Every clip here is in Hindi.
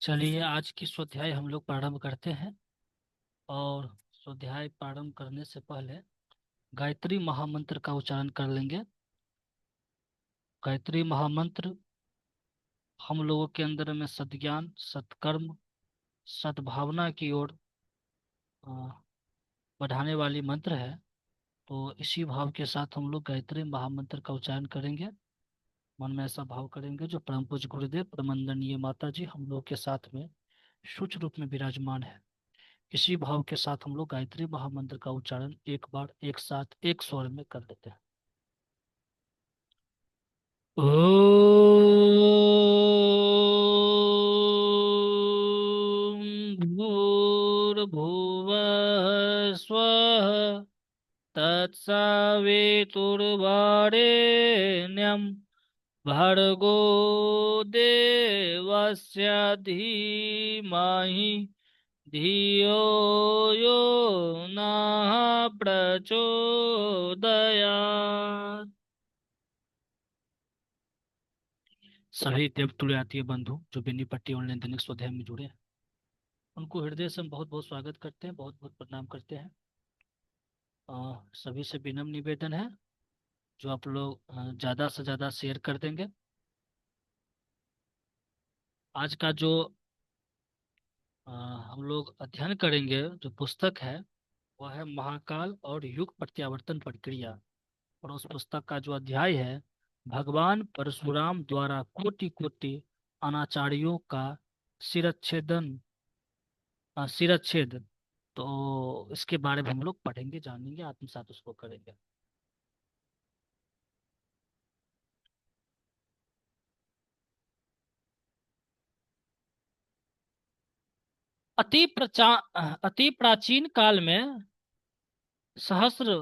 चलिए आज की स्वाध्याय हम लोग प्रारंभ करते हैं। और स्वाध्याय प्रारंभ करने से पहले गायत्री महामंत्र का उच्चारण कर लेंगे। गायत्री महामंत्र हम लोगों के अंदर में सद्ज्ञान, सत्कर्म, सद्भावना की ओर अ, बढ़ाने वाली मंत्र है। तो इसी भाव के साथ हम लोग गायत्री महामंत्र का उच्चारण करेंगे। मन में ऐसा भाव करेंगे जो परम पूज्य गुरुदेव प्रमंडनीय माता जी हम लोग के साथ में सूक्ष्म रूप में विराजमान है। इसी भाव के साथ हम लोग गायत्री महामंत्र का उच्चारण एक बार एक साथ एक स्वर में कर लेते हैं। ओम भूर्भुवः स्वः तत्सवितुर्वरेण्यं भर्गो देवस्य धीमहि धियो यो नः प्रचोदयात्। सभी देवतुल्यातीय बंधु जो बेनीपट्टी ऑनलाइन दैनिक स्वाध्याय में जुड़े हैं, उनको हृदय से हम बहुत बहुत स्वागत करते हैं, बहुत बहुत प्रणाम करते हैं। सभी से विनम्र निवेदन है जो आप लोग ज़्यादा से ज़्यादा शेयर कर देंगे। आज का जो हम लोग अध्ययन करेंगे जो पुस्तक है वह है महाकाल और युग प्रत्यावर्तन प्रक्रिया। और उस पुस्तक का जो अध्याय है भगवान परशुराम द्वारा कोटि कोटि अनाचार्यों का सिरच्छेदन सिरच्छेद। तो इसके बारे में हम लोग पढ़ेंगे, जानेंगे, आत्मसात उसको करेंगे। अति प्राचीन काल में सहस्र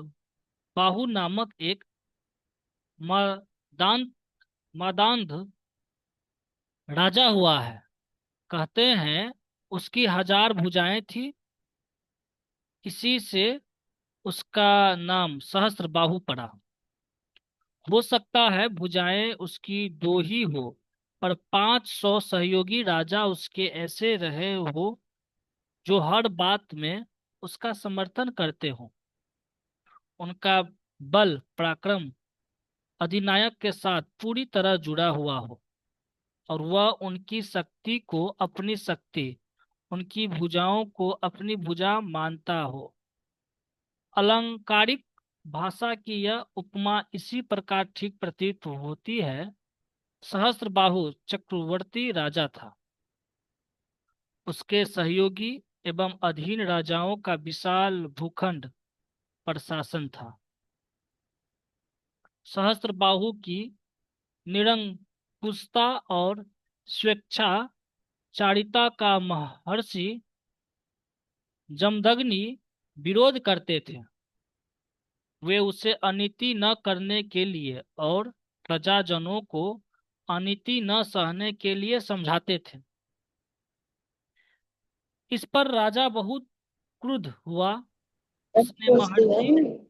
बाहु नामक एक मादान मादांध राजा हुआ है। कहते हैं उसकी 1000 भुजाएं थी, इसी से उसका नाम सहस्र बाहु पड़ा। हो सकता है भुजाएं उसकी दो ही हो, पर 500 सहयोगी राजा उसके ऐसे रहे हो जो हर बात में उसका समर्थन करते हो। उनका बल पराक्रम अधिनायक के साथ पूरी तरह जुड़ा हुआ हो और वह उनकी शक्ति को अपनी शक्ति, उनकी भुजाओं को अपनी भुजा मानता हो। अलंकारिक भाषा की यह उपमा इसी प्रकार ठीक प्रतीत होती है। सहस्त्रबाहु चक्रवर्ती राजा था, उसके सहयोगी एवं अधीन राजाओं का विशाल भूखंड पर शासन था। सहस्त्रबाहु की निरंकुशता और स्वेच्छाचारिता का महर्षि जमदग्नि विरोध करते थे। वे उसे अनीति न करने के लिए और प्रजाजनों को अनीति न सहने के लिए समझाते थे। इस पर राजा बहुत क्रुद्ध हुआ। उसने महर्षि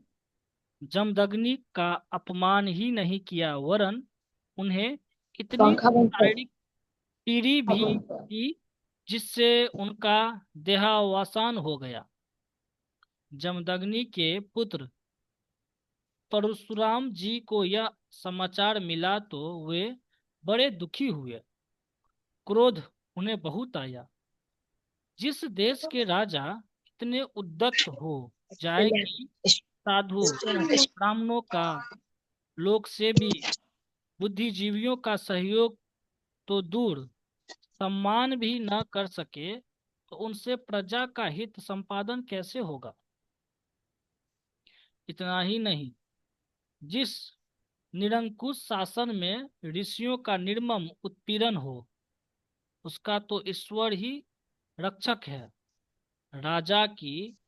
जमदग्नि का अपमान ही नहीं किया, वरन उन्हें इतनी पंखा बंद कर। शारीरिक पीड़ी पंखा भी बंद कर। दी जिससे उनका देहावसान हो गया। जमदग्नि के पुत्र परशुराम जी को यह समाचार मिला तो वे बड़े दुखी हुए। क्रोध उन्हें बहुत आया। जिस देश के राजा इतने उद्दत हो जाए कि साधु ब्राह्मणों का, लोक से भी बुद्धिजीवियों का सहयोग तो दूर, सम्मान भी न कर सके, तो उनसे प्रजा का हित संपादन कैसे होगा। इतना ही नहीं, जिस निरंकुश शासन में ऋषियों का निर्मम उत्पीड़न हो, उसका तो ईश्वर ही रक्षक है। राजा की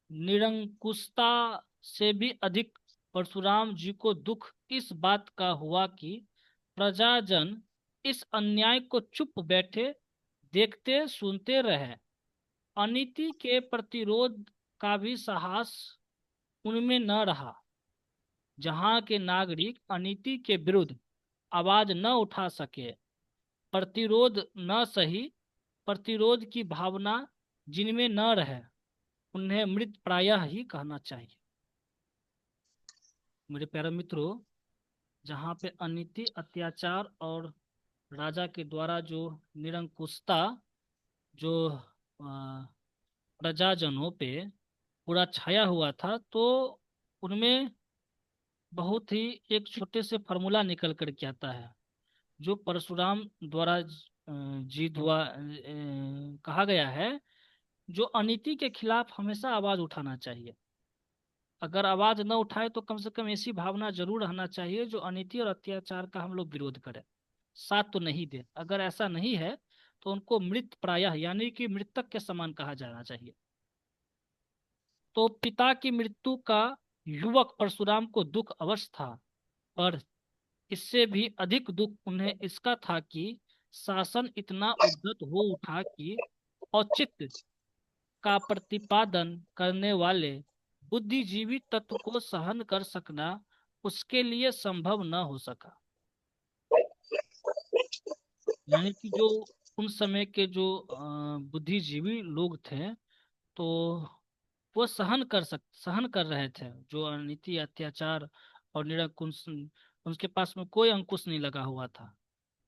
निरंकुशता से भी अधिक परशुराम जी को दुख इस बात का हुआ कि प्रजाजन इस अन्याय को चुप बैठे देखते सुनते रहे। अनीति के प्रतिरोध का भी साहस उनमें न रहा। जहाँ के नागरिक अनीति के विरुद्ध आवाज न उठा सके, प्रतिरोध न सही, प्रतिरोध की भावना जिनमें न रहे उन्हें मृत प्रायः ही कहना चाहिए। मेरे प्यारे मित्रों, जहाँ पे अनीति, अत्याचार और राजा के द्वारा जो निरंकुशता जो प्रजाजनों पे पूरा छाया हुआ था, तो उनमें बहुत ही एक छोटे से फॉर्मूला निकल कर के आता है जो परशुराम द्वारा जीत हुआ कहा गया है। जो अनीति के खिलाफ हमेशा आवाज उठाना चाहिए। अगर आवाज न उठाए तो कम से कम ऐसी भावना जरूर रहना चाहिए जो अनीति और अत्याचार का हम लोग विरोध करें, साथ तो नहीं दे। अगर ऐसा नहीं है तो उनको मृत प्रायः यानी कि मृतक के समान कहा जाना चाहिए। तो पिता की मृत्यु का युवक परशुराम को दुख अवश्य था, पर इससे भी अधिक दुख उन्हें इसका था कि शासन इतना उद्धत हो उठा कि औचित्य का प्रतिपादन करने वाले बुद्धिजीवी तत्व को सहन कर सकना उसके लिए संभव न हो सका। यानी कि जो उन समय के जो बुद्धिजीवी लोग थे, तो वो सहन कर रहे थे जो अनीति, अत्याचार और निरंकुश। उनके पास में कोई अंकुश नहीं लगा हुआ था,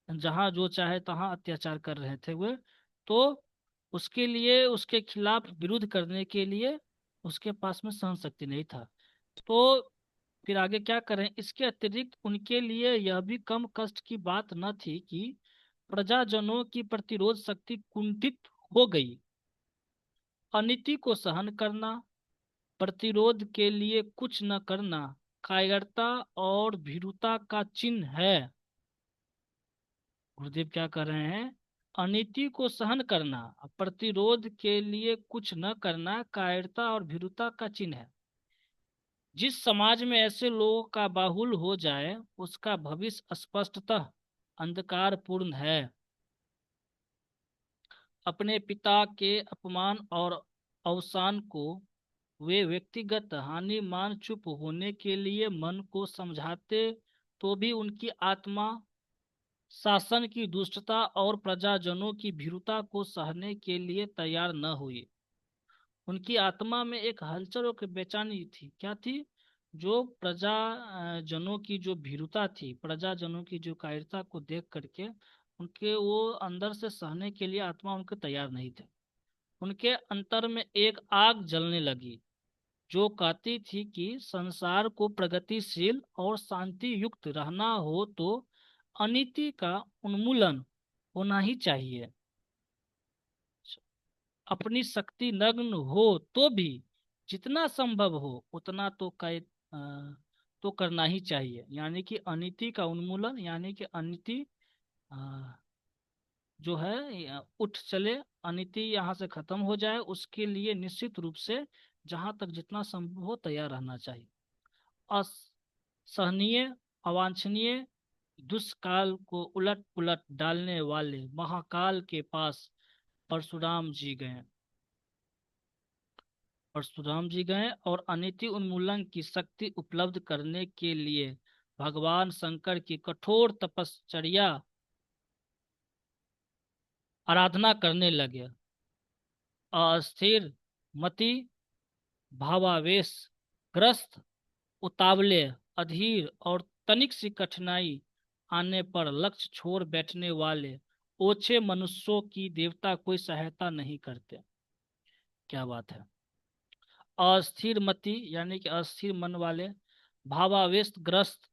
जहां जो चाहे तहां अत्याचार कर रहे थे वे। तो उसके लिए, उसके खिलाफ विरोध करने के लिए उसके पास में सहन शक्ति नहीं था। तो फिर आगे क्या करें। इसके अतिरिक्त उनके लिए यह भी कम कष्ट की बात न थी कि प्रजाजनों की प्रतिरोध शक्ति कुंठित हो गई। अनीति को सहन करना, प्रतिरोध के लिए कुछ न करना कायरता और भीरुता का चिन्ह है। गुरुदेव क्या कर रहे हैं? अनीति को सहन करना, प्रतिरोध के लिए कुछ न करना कायरता और भीरुता का चिन्ह है। जिस समाज में ऐसे लोगों का बाहुल हो जाए उसका भविष्य स्पष्टतः अंधकारपूर्ण है। अपने पिता के अपमान और अवसान को वे व्यक्तिगत हानि मान चुप होने के लिए मन को समझाते, तो भी उनकी आत्मा शासन की दुष्टता और प्रजाजनों की भीरुता को सहने के लिए तैयार न हुई। उनकी आत्मा में एक हलचल और बेचैनी थी। क्या थी? जो प्रजा जनों की जो भीरुता थी, प्रजाजनों की जो कायरता को देख करके उनके वो अंदर से सहने के लिए आत्मा उनके तैयार नहीं थे। उनके अंतर में एक आग जलने लगी जो कहती थी कि संसार को प्रगतिशील और शांति युक्त रहना हो तो अनीति का उन्मूलन होना ही चाहिए। अपनी शक्ति नग्न हो तो भी जितना संभव हो उतना तो करना ही चाहिए। यानी कि अनीति का उन्मूलन, यानी कि अनीति अ, जो है उठ चले, अनीति यहाँ से खत्म हो जाए, उसके लिए निश्चित रूप से जहां तक जितना संभव हो तैयार रहना चाहिए। असहनीय, अवांछनीय दुष्काल को उलट पुलट डालने वाले महाकाल के पास परशुराम जी गए। परशुराम जी गए और अनीति उन्मूलन की शक्ति उपलब्ध करने के लिए भगवान शंकर की कठोर तपश्चर्या आराधना करने लगे। अस्थिर मति, भावावेश ग्रस्त, उतावले, अधीर और तनिक सी कठिनाई आने पर लक्ष्य छोड़ बैठने वाले ओछे मनुष्यों की देवता कोई सहायता नहीं करते। क्या बात है! अस्थिर मति यानी कि अस्थिर मन वाले, भावावेश ग्रस्त,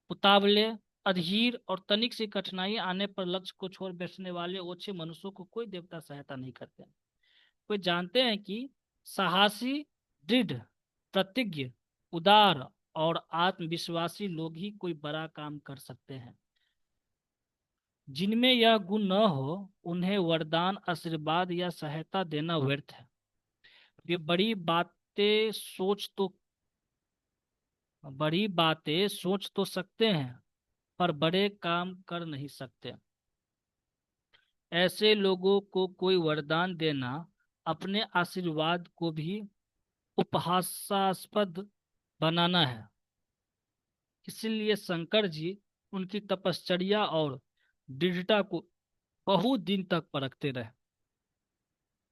उतावले, अधीर और तनिक सी कठिनाई आने पर लक्ष्य को छोड़ बैठने वाले ओछे मनुष्यों को कोई देवता सहायता नहीं करते। वे जानते हैं कि साहसी, दृढ़ प्रतिज्ञ, उदार और आत्मविश्वासी लोग ही कोई बड़ा काम कर सकते हैं। जिनमें यह गुण न हो उन्हें वरदान, आशीर्वाद या सहायता देना व्यर्थ है। वे बड़ी बातें सोच तो सकते हैं पर बड़े काम कर नहीं सकते। ऐसे लोगों को कोई वरदान देना अपने आशीर्वाद को भी उपहासास्पद बनाना है। इसलिए शंकर जी उनकी तपश्चर्या और दृढ़ता को बहुत दिन तक परखते रहे।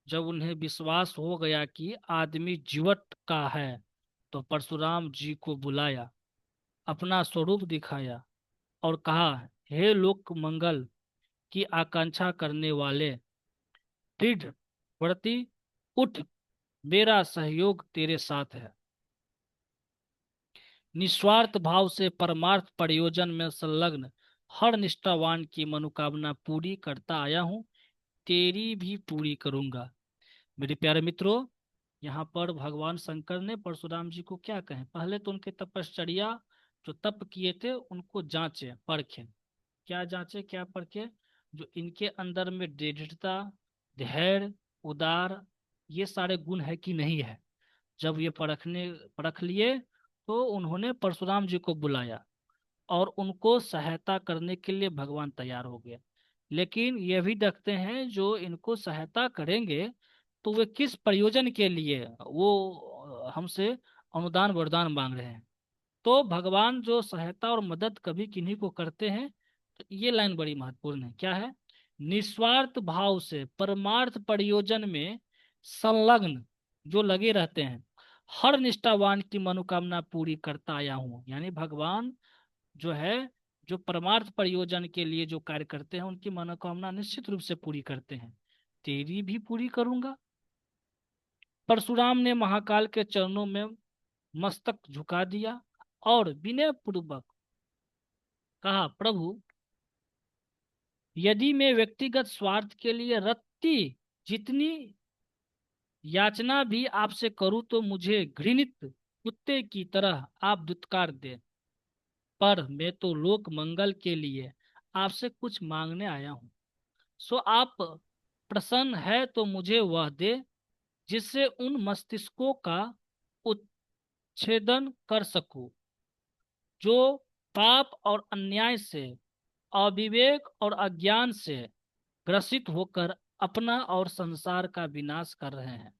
जब उन्हें विश्वास हो गया कि आदमी जीवट का है, तो परशुराम जी को बुलाया, अपना स्वरूप दिखाया और कहा, हे लोक मंगल की आकांक्षा करने वाले, दृढ़ व्रती, उठ, मेरा सहयोग तेरे साथ है। निस्वार्थ भाव से परमार्थ प्रयोजन में संलग्न हर निष्ठावान की मनोकामना पूरी करता आया हूँ, तेरी भी पूरी करूंगा। मेरे प्यारे मित्रों, यहाँ पर भगवान शंकर ने परशुराम जी को क्या कहे, पहले तो उनके तपश्चर्या जो तप किए थे उनको जांचे परखे। क्या जांचे, क्या परखे? जो इनके अंदर में दृढ़ता, धैर्य, उदार, ये सारे गुण है कि नहीं है। जब ये परख लिए, तो उन्होंने परशुराम जी को बुलाया और उनको सहायता करने के लिए भगवान तैयार हो गए। लेकिन ये भी देखते हैं, जो इनको सहायता करेंगे तो वे किस प्रयोजन के लिए वो हमसे अनुदान वरदान मांग रहे हैं। तो भगवान जो सहायता और मदद कभी किन्हीं को करते हैं, तो ये लाइन बड़ी महत्वपूर्ण है। क्या है? निस्वार्थ भाव से परमार्थ प्रयोजन में संलग्न जो लगे रहते हैं, हर निष्ठावान की मनोकामना पूरी करता आया हूँ। यानी भगवान जो है, जो परमार्थ प्रयोजन के लिए जो कार्य करते हैं, उनकी मनोकामना निश्चित रूप से पूरी करते हैं। तेरी भी पूरी करूंगा। परशुराम ने महाकाल के चरणों में मस्तक झुका दिया और विनय पूर्वक कहा, प्रभु, यदि मैं व्यक्तिगत स्वार्थ के लिए रत्ती जितनी याचना भी आपसे करूं, तो मुझे घृणित कुत्ते की तरह आप दुत्कार दे। पर मैं तो लोक मंगल के लिए आपसे कुछ मांगने आया हूं। सो आप प्रसन्न है तो मुझे वह दे, जिससे उन मस्तिष्कों का उच्छेदन कर सकूं, जो पाप और अन्याय से, अविवेक और अज्ञान से ग्रसित होकर अपना और संसार का विनाश कर रहे हैं।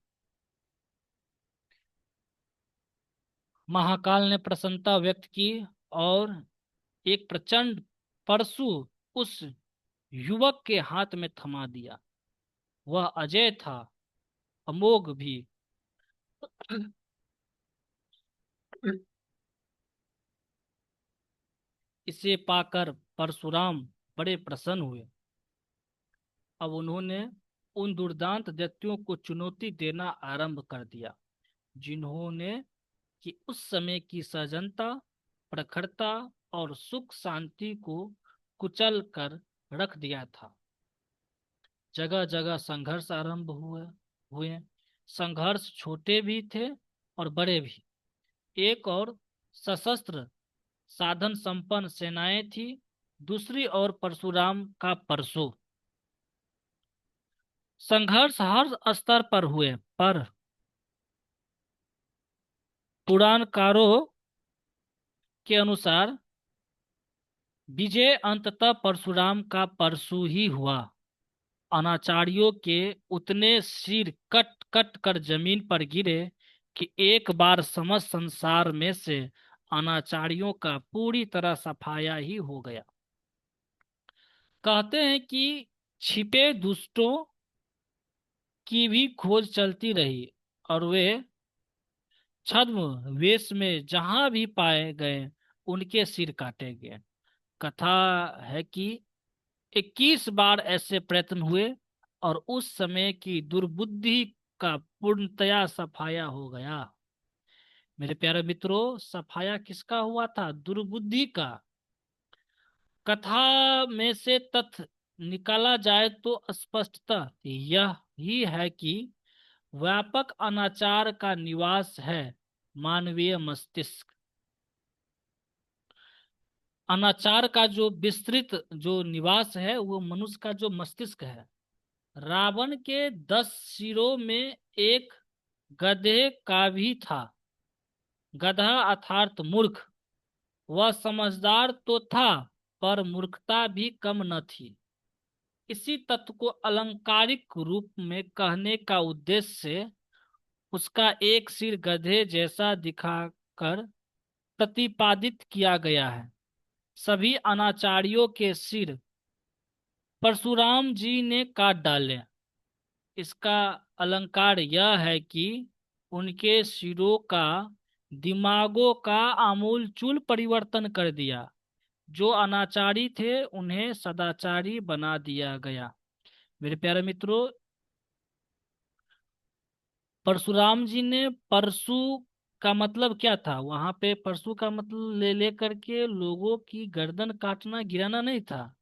महाकाल ने प्रसन्नता व्यक्त की और एक प्रचंड परशु उस युवक के हाथ में थमा दिया। वह अजय था, अमोघ भी। इसे पाकर परशुराम बड़े प्रसन्न हुए। अब उन्होंने उन दुर्दांत दैत्यों को चुनौती देना आरंभ कर दिया, जिन्होंने कि उस समय की सजनता, प्रखरता और सुख शांति को कुचल कर रख दिया था। जगह जगह संघर्ष आरंभ हुए। संघर्ष छोटे भी थे और बड़े भी। एक और सशस्त्र साधन संपन्न सेनाएं थी, दूसरी ओर परशुराम का परशु। संघर्ष हर स्तर पर हुए, पर पुराणकारों के अनुसार विजय अंततः परशुराम का परशु ही हुआ। अनाचारियों के उतने सिर कट कट कर जमीन पर गिरे कि एक बार समस्त संसार में से अनाचारियों का पूरी तरह सफाया ही हो गया। कहते हैं कि छिपे दुष्टों की भी खोज चलती रही और वे छद्म वेश में जहां भी पाए गए, उनके सिर काटे गए। कथा है कि 21 बार ऐसे प्रयत्न हुए और उस समय की दुर्बुद्धि का पूर्णतया सफाया हो गया। मेरे प्यारे मित्रों, सफाया किसका हुआ था? दुर्बुद्धि का। कथा में से तथ्य निकाला जाए तो स्पष्टतः यह ही है कि व्यापक अनाचार का निवास है मानवीय मस्तिष्क। अनाचार का जो विस्तृत जो निवास है, वो मनुष्य का जो मस्तिष्क है। रावण के 10 सिरों में एक गधे का भी था। गधा अर्थात मूर्ख। वह समझदार तो था, पर मूर्खता भी कम न थी। इसी तत्व को अलंकारिक रूप में कहने का उद्देश्य से उसका एक सिर गधे जैसा दिखाकर प्रतिपादित किया गया है। सभी अनाचारियों के सिर परशुराम जी ने काट डाले। इसका अलंकार यह है कि उनके सिरों का दिमागों का आमूलचूल परिवर्तन कर दिया। जो अनाचारी थे उन्हें सदाचारी बना दिया गया। मेरे प्यारे मित्रों, परशुराम जी ने परशु का मतलब क्या था? वहां पे परशु का मतलब ले लेकर के लोगों की गर्दन काटना गिराना नहीं था।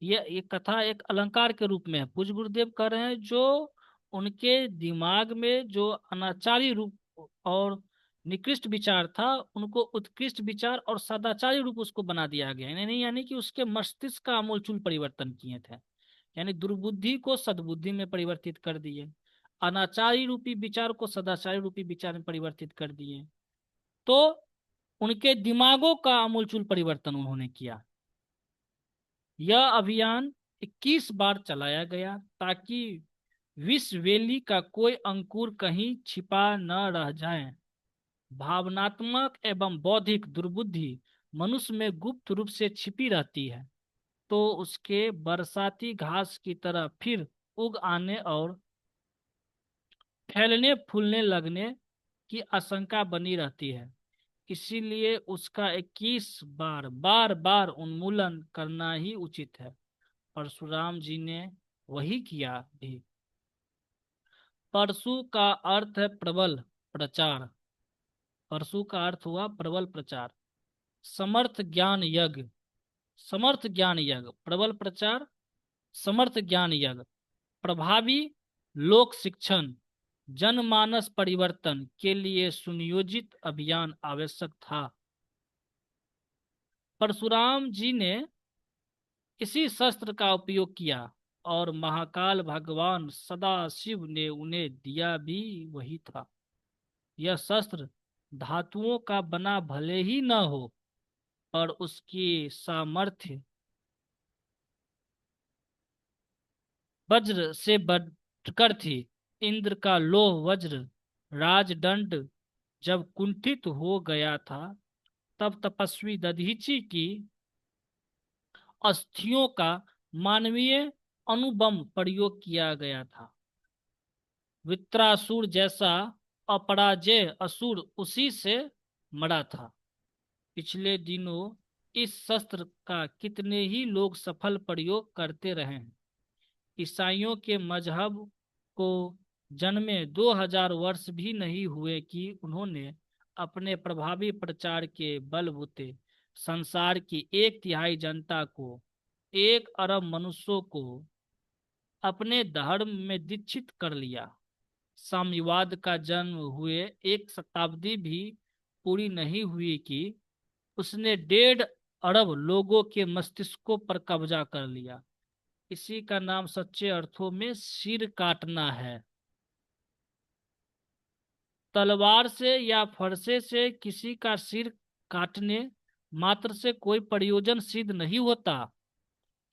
ये एक कथा एक अलंकार के रूप में है। पूज्य गुरुदेव कह रहे हैं जो उनके दिमाग में जो अनाचारी रूप और निकृष्ट विचार था, उनको उत्कृष्ट विचार और सदाचारी रूप उसको बना दिया गया। यानी कि उसके मस्तिष्क का आमूलचूल परिवर्तन किए थे। यानी दुर्बुद्धि को सद्बुद्धि में परिवर्तित कर दिए, अनाचारी रूपी विचार को सदाचारी रूपी विचार में परिवर्तित कर दिए। तो उनके दिमागों का आमूलचूल परिवर्तन उन्होंने किया। यह अभियान 21 बार चलाया गया ताकि विश्ववेली का कोई अंकुर कहीं छिपा न रह जाए। भावनात्मक एवं बौद्धिक दुर्बुद्धि मनुष्य में गुप्त रूप से छिपी रहती है, तो उसके बरसाती घास की तरह फिर उग आने और फैलने फूलने लगने की आशंका बनी रहती है। इसीलिए उसका 21 बार बार बार उन्मूलन करना ही उचित है। परशुराम जी ने वही किया भी। परशु का अर्थ है प्रबल प्रचार। परशु का अर्थ हुआ प्रबल प्रचार। समर्थ ज्ञान यज्ञ, समर्थ ज्ञान यज्ञ, प्रबल प्रचार, समर्थ ज्ञान यज्ञ, प्रभावी लोक शिक्षण, जनमानस परिवर्तन के लिए सुनियोजित अभियान आवश्यक था। परशुराम जी ने इसी शस्त्र का उपयोग किया और महाकाल भगवान सदा शिव ने उन्हें दिया भी वही था। यह शस्त्र धातुओं का बना भले ही न हो, पर उसकी सामर्थ्य वज्र से बढ़कर थी। इंद्र का लोह वज्र राजदंड जब कुंठित हो गया था, तब तपस्वी दधीचि की अस्थियों का मानवीय अणुबम प्रयोग किया गया था। वित्रासुर जैसा अपराजय असुर उसी से मरा था। पिछले दिनों इस शस्त्र का कितने ही लोग सफल प्रयोग करते रहे हैं। ईसाइयों के मजहब को जन्मे 2000 वर्ष भी नहीं हुए कि उन्होंने अपने प्रभावी प्रचार के बलबूते संसार की 1/3 जनता को, 1 अरब मनुष्यों को अपने धर्म में दीक्षित कर लिया। साम्यवाद का जन्म हुए 1 शताब्दी भी पूरी नहीं हुई कि उसने 1.5 अरब लोगों के मस्तिष्कों पर कब्जा कर लिया। इसी का नाम सच्चे अर्थों में सिर काटना है। तलवार से या फरसे से किसी का सिर काटने मात्र से कोई प्रयोजन सिद्ध नहीं होता।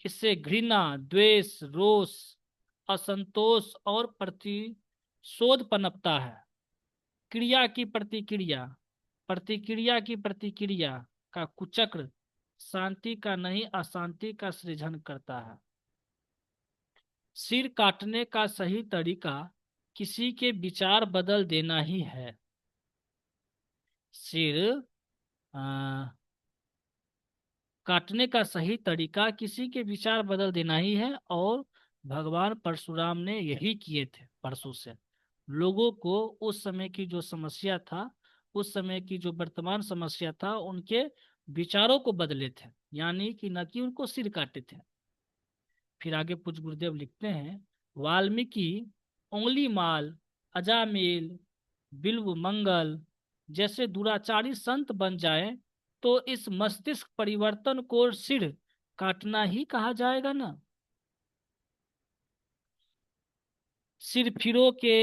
इससे घृणा, द्वेष, रोष, असंतोष और प्रतिशोध पनपता है। क्रिया की प्रतिक्रिया, प्रतिक्रिया की प्रतिक्रिया का कुचक्र शांति का नहीं अशांति का सृजन करता है। सिर काटने का सही तरीका किसी के विचार बदल देना ही है। सिर काटने का सही तरीका किसी के विचार बदल देना ही है, और भगवान परशुराम ने यही किए थे। परशु से लोगों को उस समय की जो समस्या था, उस समय की जो वर्तमान समस्या था, उनके विचारों को बदले थे, यानी कि न कि उनको सिर काटे थे। फिर आगे पूज्य गुरुदेव लिखते हैं, वाल्मीकि, उंगलीमाल, अजामेल, बिल्व मंगल जैसे दुराचारी संत बन जाए तो इस मस्तिष्क परिवर्तन को सिर काटना ही कहा जाएगा ना। सिर फिरों के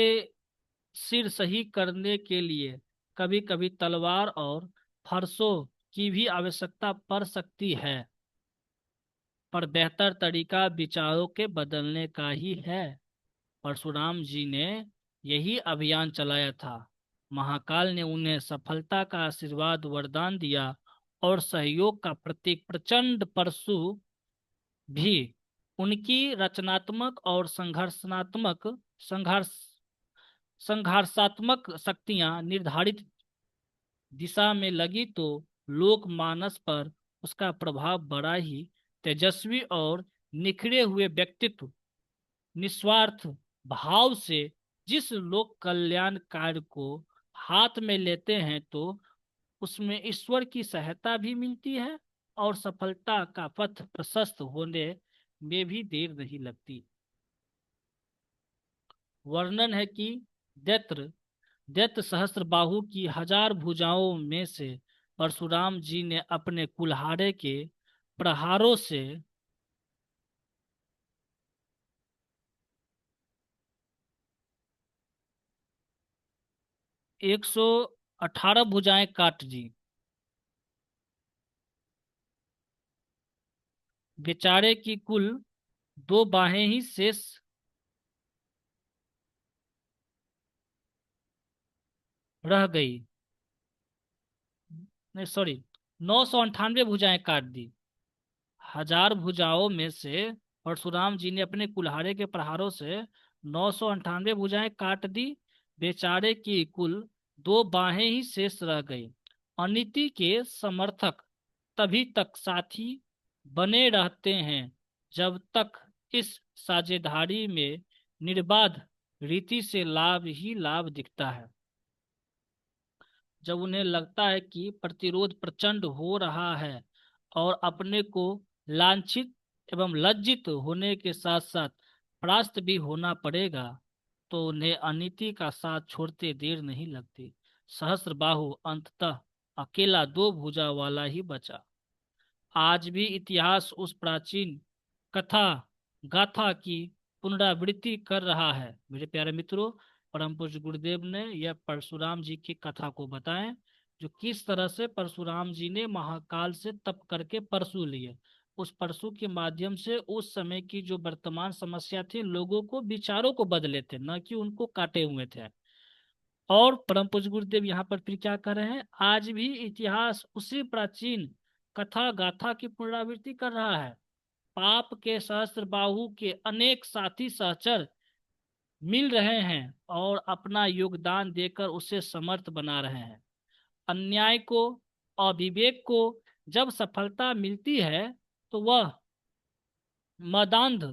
सिर सही करने के लिए कभी कभी तलवार और फरसों की भी आवश्यकता पड़ सकती है, पर बेहतर तरीका विचारों के बदलने का ही है। परशुराम जी ने यही अभियान चलाया था। महाकाल ने उन्हें सफलता का आशीर्वाद वरदान दिया और सहयोग का प्रतीक प्रचंड परशु भी उनकी रचनात्मक और संघर्षात्मक संघर्ष संघर्षात्मक शक्तियां निर्धारित दिशा में लगी तो लोकमानस पर उसका प्रभाव बड़ा ही तेजस्वी और निखरे हुए व्यक्तित्व निस्वार्थ भाव से जिस लोक कल्याण कार्य को हाथ में लेते हैं तो उसमें ईश्वर की सहायता भी मिलती है और सफलता का पथ प्रशस्त होने में भी देर नहीं लगती। वर्णन है कि दैत्र दैत्य सहस्त्रबाहु की 1000 भुजाओं में से परशुराम जी ने अपने कुल्हाड़े के प्रहारों से 118 भुजाएं काट दी। बेचारे की कुल 2 बाहें ही शेष रह गई। नहीं, सॉरी, 998 भुजाएं काट दी। 1000 भुजाओं में से परशुराम जी ने अपने कुल्हाड़े के प्रहारों से 998 भुजाएं काट दी। बेचारे की कुल 2 बाहें ही शेष रह गई। अनीति के समर्थक तभी तक साथी बने रहते हैं जब तक इस साझेदारी में निर्बाध रीति से लाभ ही लाभ दिखता है। जब उन्हें लगता है कि प्रतिरोध प्रचंड हो रहा है और अपने को लांछित एवं लज्जित होने के साथ साथ परास्त भी होना पड़ेगा तो उन्हें अनीति का साथ छोड़ते देर नहीं लगती। सहस्त्रबाहु अंततः अकेला 2 भुजा वाला ही बचा। आज भी इतिहास उस प्राचीन कथा गाथा की पुनरावृत्ति कर रहा है। मेरे प्यारे मित्रों, परम पूज्य गुरुदेव ने यह परशुराम जी की कथा को बताएं जो किस तरह से परशुराम जी ने महाकाल से तप करके परशु लिए। उस परशु के माध्यम से उस समय की जो वर्तमान समस्या थी लोगों को विचारों को बदले थे, न कि उनको काटे हुए थे। और परम पूज्य गुरुदेव यहाँ पर फिर क्या कर रहे हैं, आज भी इतिहास उसी प्राचीन कथा गाथा की पुनरावृत्ति कर रहा है। पाप के सहस्त्र बाहु के अनेक साथी सहचर मिल रहे हैं और अपना योगदान देकर उसे समर्थ बना रहे हैं। अन्याय को अविवेक को जब सफलता मिलती है तो वह मदांध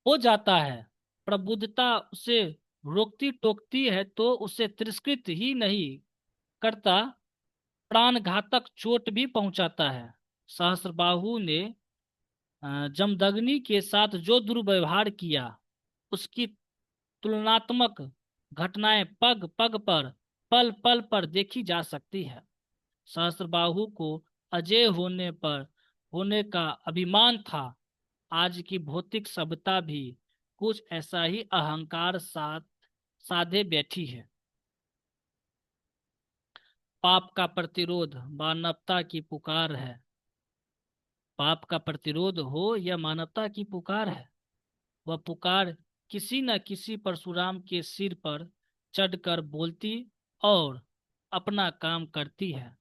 हो जाता है। प्रबुद्धता उसे रोकती टोकती है तो उसे तिरस्कृत ही नहीं करता, प्राण घातक चोट भी पहुंचाता है। सहस्त्रबाहु ने जमदग्नि के साथ जो दुर्व्यवहार किया उसकी तुलनात्मक घटनाएं पग पग पर पल पल पर देखी जा सकती है। सहस्त्रबाहु को अजय होने का अभिमान था। आज की भौतिक सभ्यता भी कुछ ऐसा ही अहंकार साधे बैठी है। पाप का प्रतिरोध मानवता की पुकार है। पाप का प्रतिरोध हो यह मानवता की पुकार है। वह पुकार किसी न किसी परशुराम के सिर पर चढ़कर बोलती और अपना काम करती है।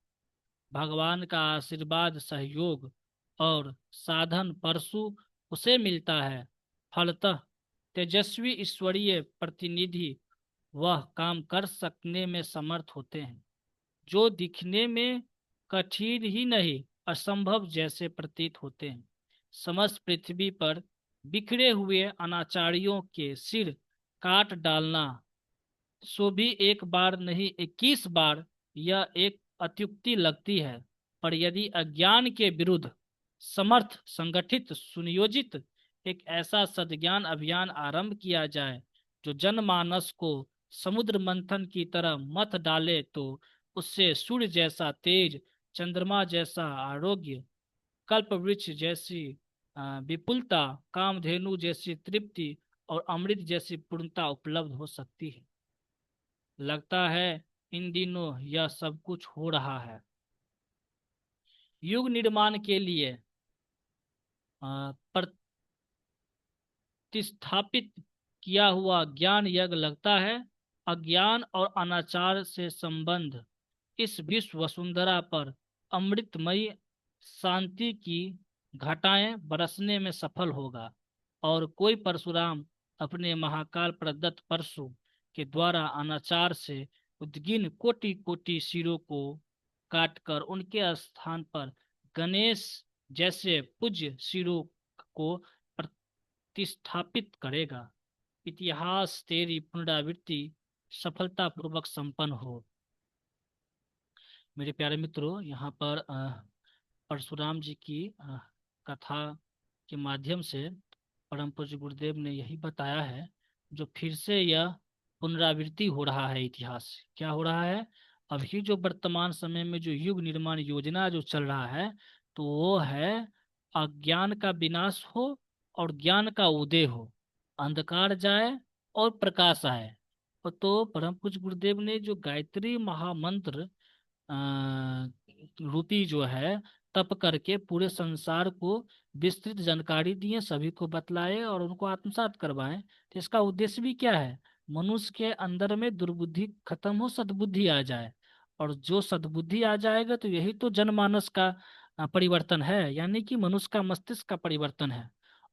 भगवान का आशीर्वाद सहयोग और साधन परशु उसे मिलता है। फलतः तेजस्वी ईश्वरीय प्रतिनिधि वह काम कर सकने में समर्थ होते हैं जो दिखने में कठिन ही नहीं असंभव जैसे प्रतीत होते हैं। समस्त पृथ्वी पर बिखरे हुए अनाचारियों के सिर काट डालना सो भी एक बार नहीं 21 बार यह एक अत्युक्ति लगती है। पर यदि अज्ञान के विरुद्ध समर्थ संगठित सुनियोजित एक ऐसा सद्ज्ञान अभियान आरंभ किया जाए जो जनमानस को समुद्र मंथन की तरह मथ डाले तो उससे सूर्य जैसा तेज, चंद्रमा जैसा आरोग्य, कल्प वृक्ष जैसी विपुलता, कामधेनु जैसी तृप्ति और अमृत जैसी पूर्णता उपलब्ध हो सकती है। लगता है इन दिनों यह सब कुछ हो रहा है। युग निर्माण के लिए प्रतिस्थापित किया हुआ ज्ञान यज्ञ लगता है अज्ञान और अनाचार से संबंध इस विश्व वसुंधरा पर अमृतमयी शांति की घटाएं बरसने में सफल होगा और कोई परशुराम अपने महाकाल प्रदत्त परशु के द्वारा अनाचार से उद्गिन कोटि कोटि सिरों को काटकर उनके स्थान पर गणेश जैसे पूज्य सिरों को प्रतिष्ठापित करेगा। इतिहास तेरी पुनरावृत्ति सफलतापूर्वक संपन्न हो। मेरे प्यारे मित्रों, यहाँ पर परशुराम जी की कथा के माध्यम से परम पूज्य गुरुदेव ने यही बताया है, जो फिर से यह पुनरावृत्ति हो रहा है। इतिहास क्या हो रहा है? अभी जो वर्तमान समय में जो युग निर्माण योजना जो चल रहा है, तो वो है अज्ञान का विनाश हो और ज्ञान का उदय हो, अंधकार जाए और प्रकाश आए। तो परम पूज्य गुरुदेव ने जो गायत्री महामंत्र रूपी जो है तप करके पूरे संसार को विस्तृत जानकारी दिए, सभी को बतलाए और उनको आत्मसात करवाएं। तो इसका उद्देश्य भी क्या है? मनुष्य के अंदर में दुर्बुद्धि खत्म हो, सद्बुद्धि आ जाए। और जो सद्बुद्धि आ जाएगा तो यही तो जनमानस का परिवर्तन है, यानी कि मनुष्य का मस्तिष्क का परिवर्तन है।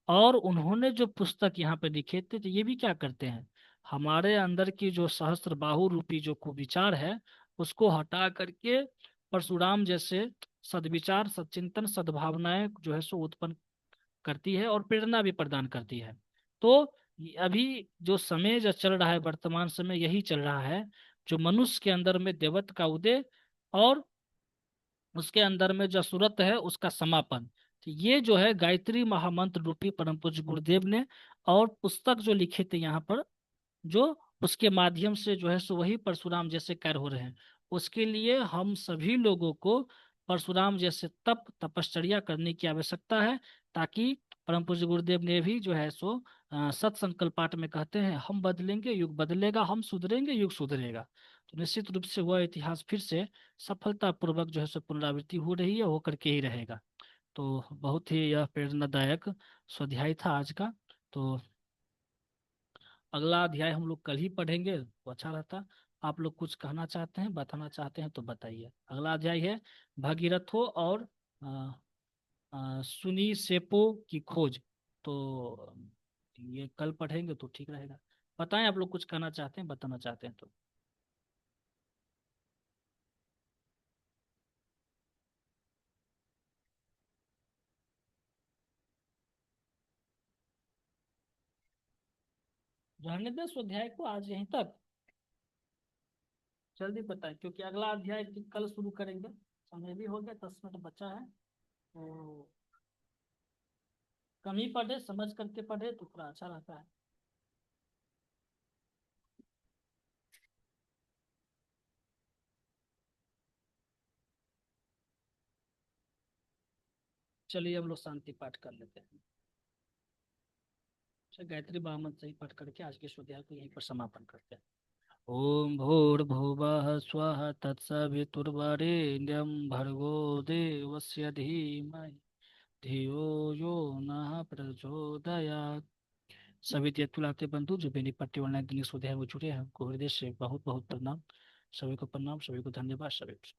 और उन्होंने जो पुस्तक यहाँ पे लिखे थे, तो ये भी क्या करते हैं, हमारे अंदर की जो सहस्त्र बाहु रूपी जो कुविचार है, उसको हटा करके परशुराम जैसे सदविचार, सदचिंतन, सद्भावनाएं जो है सो उत्पन्न करती है और प्रेरणा भी प्रदान करती है। तो अभी जो समय जो चल रहा है, वर्तमान समय यही चल रहा है, जो मनुष्य के अंदर में देवत्व का उदय और उसके अंदर में जो सूरत है उसका समापन। तो ये जो है गायत्री महामंत्र रूपी परम पूज्य गुरुदेव ने और पुस्तक जो लिखे थे यहाँ पर, जो उसके माध्यम से जो है सो वही परशुराम जैसे कार्य हो रहे हैं। उसके लिए हम सभी लोगों को परशुराम जैसे तपश्चर्या करने की आवश्यकता है, ताकि परम पूज्य गुरुदेव ने भी जो है सो सत संकल्प पाठ में कहते हैं, हम बदलेंगे युग बदलेगा, हम सुधरेंगे युग सुधरेगा। तो निश्चित रूप से वह इतिहास फिर से सफलतापूर्वक जो है सो पुनरावृत्ति हो रही है, होकर के ही रहेगा। तो बहुत ही यह प्रेरणादायक स्वाध्याय था आज का। तो अगला अध्याय हम लोग कल ही पढ़ेंगे तो अच्छा रहता। आप लोग कुछ कहना चाहते हैं, बताना चाहते हैं तो बताइए। अगला अध्याय है भगीरथों और अ, सुनी सेपो की खोज। तो ये कल पढ़ेंगे तो ठीक रहेगा। बताएं आप लोग कुछ कहना चाहते हैं, बताना चाहते हैं तो। रहने दें स्वाध्याय को आज यहीं तक। जल्दी बताएं, क्योंकि अगला अध्याय कल शुरू करेंगे। समय भी हो गया, 10 मिनट बचा है। तो कम ही पढ़े, समझ करके पढ़े तो थोड़ा अच्छा रहता है। चलिए हम लोग शांति पाठ कर लेते हैं। अच्छा, गायत्री बामन सही पाठ करके आज के स्वाध्याय को यहीं पर समापन करते हैं। ओम भूर्भुवः स्वः तत्सवितुर्वरेण्यं भर्गो देवस्य धीमहि धियो यो नः प्रचोदयात्। सभी तीर्थुलाते बंधु जो बेनी पट्टी ऑनलाइन दैनिक स्वाध्याय में जुड़े हैं, उनको हृदय से बहुत बहुत प्रणाम। सभी को प्रणाम, सभी को धन्यवाद, सभी को